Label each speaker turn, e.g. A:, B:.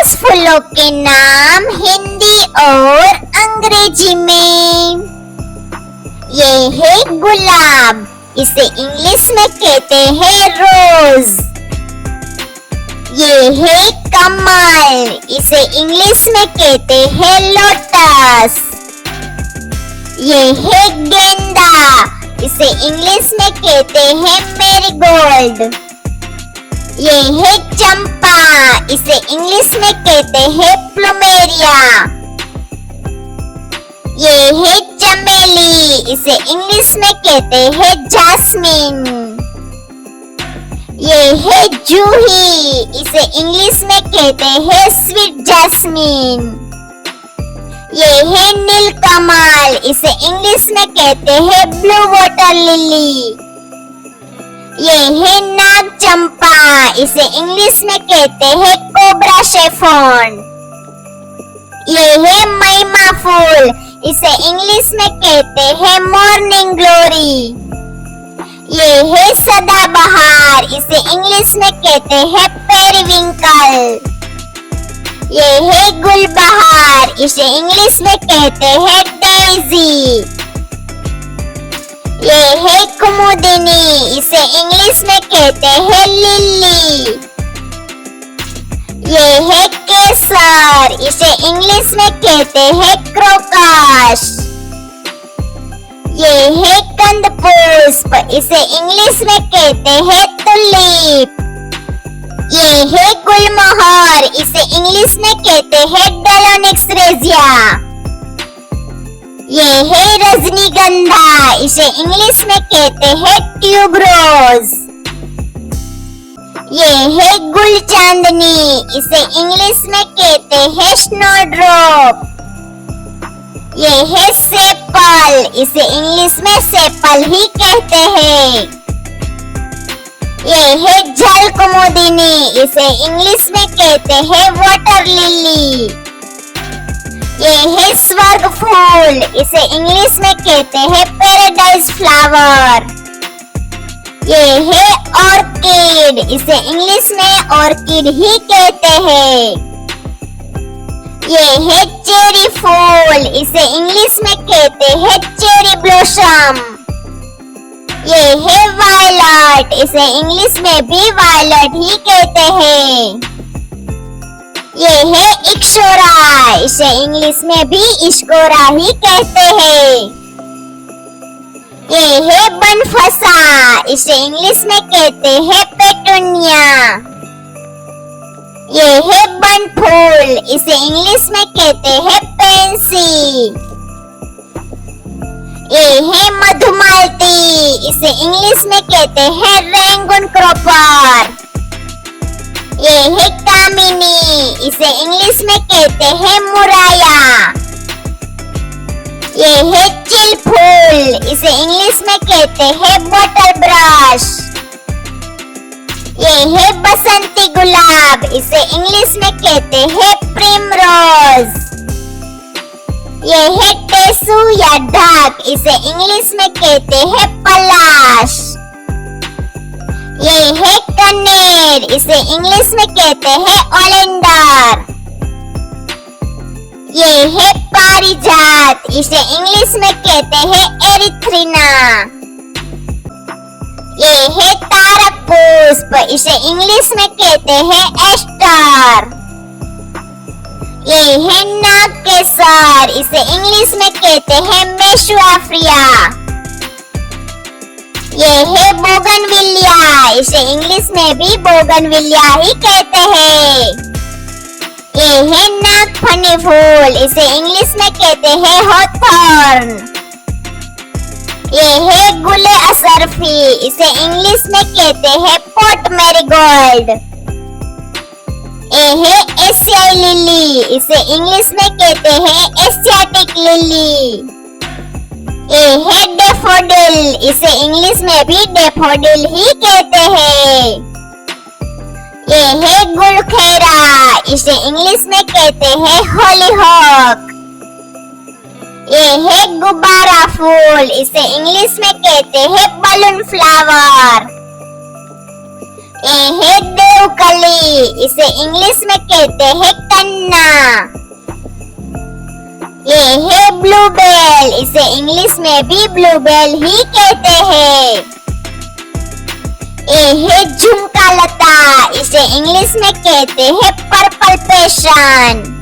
A: उस फूलों के नाम हिंदी और अंग्रेजी में। ये है गुलाब, इसे इंग्लिश में कहते हैं रोज। ये है कमल, इसे इंग्लिश में कहते हैं लोटस। ये है गेंदा, इसे इंग्लिश में कहते हैं मैरीगोल्ड। ये है चंपा, इसे इंग्लिश में कहते हैं प्लूमेरिया। ये है चमेली, इसे इंग्लिश में कहते हैं जास्मिन। ये है जूही, इसे इंग्लिश में कहते हैं स्वीट जास्मिन। ये है नीलकमल, इसे इंग्लिश में कहते हैं ब्लू वाटर लिली। ये है नाग चंपा, इसे इंग्लिश में कहते हैं कोबरा सैफरन। ये है महिमा फूल, इसे इंग्लिश में कहते हैं मॉर्निंग ग्लोरी। ये है सदाबहार, इसे इंग्लिश में कहते हैं पेरिविंकल। ये है गुलबहार, इसे इंग्लिश में कहते हैं डेजी। ये है कुमुदिनी, इसे इंग्लिश में कहते हैं लिली। ये है केसर, इसे इंग्लिश में कहते हैं क्रोकस। ये है कंदपुष्प, इसे इंग्लिश में कहते हैं तुलिप। ये है गुलमोहर, इसे इंग्लिश में कहते हैं डेलोनिक्स रेजिया। ये है रजनीगंधा, इसे इंग्लिश में कहते हैं ट्यूबरोज। ये है गुल चांदनी, इसे इंग्लिश में कहते हैं स्नोड्रॉप। ये है सेपल, इसे इंग्लिश में सेपल ही कहते हैं। ये है जल कुमुदिनी, इसे इंग्लिश में कहते हैं वाटर लिली। ये है स्वर्ग फूल, इसे इंग्लिश में कहते हैं पैराडाइज फ्लावर। ये है ऑर्किड, इसे इंग्लिश में ऑर्किड ही कहते हैं। ये है चेरी फूल, इसे इंग्लिश में कहते हैं चेरी ब्लॉसम। ये है वायलट, इसे इंग्लिश में भी वायलट ही कहते हैं। ये है इक्शोरा, इसे इंग्लिश में भी इश्कोरा ही कहते हैं। ये है बनफसा, इसे इंग्लिश में कहते हैं पेटूनिया। ये है बनफूल, इसे इंग्लिश में कहते हैं पेंसी। ये है मधुमालती, इसे इंग्लिश में कहते हैं रेंगून क्रॉपर। ये है कामिनी, इसे इंग्लिश में कहते हैं मुराया। ये है चिल फूल, इसे इंग्लिश में कहते हैं बॉटल ब्रश। ये है बसंती गुलाब, इसे इंग्लिश में कहते हैं प्रिमरोज। ये है टेसू या ढक, इसे इंग्लिश में कहते हैं पलाश। ये है कनेर, इसे इंग्लिश में कहते हैं ओलेंडर। ये है पारिजात, इसे इंग्लिश में कहते हैं एरिथ्रिना। ये है तारक पुष्प, इसे इंग्लिश में कहते हैं एस्टर। ये है नागकेसर, इसे इंग्लिश में कहते हैं मेशुआफ्रिया। ये है बोगनविलिया, इसे इंग्लिश में भी बोगनविलिया ही कहते हैं। ये है नागफनी फूल, इसे इंग्लिश में कहते हैं हॉथॉर्न। ये है गुले असरफी, इसे इंग्लिश में कहते हैं पॉट मैरीगोल्ड। ये है एशियाई लिली, इसे इंग्लिश में कहते हैं एशियाटिक लिली। ये है डेफोडिल, इसे इंग्लिश में भी डेफोडिल ही कहते हैं। ये है गुलखेरा, इसे इंग्लिश में कहते हैं हॉलीहॉक। ये है गुब्बारा फूल, इसे इंग्लिश में कहते हैं बलून फ्लावर। ये है देवकली, इसे इंग्लिश में कहते हैं कन्ना। ये है ब्लूबेल, इसे इंग्लिश में भी ब्लूबेल ही कहते हैं। ये है झुमका लता, इसे इंग्लिश में कहते हैं पर्पल पैशन।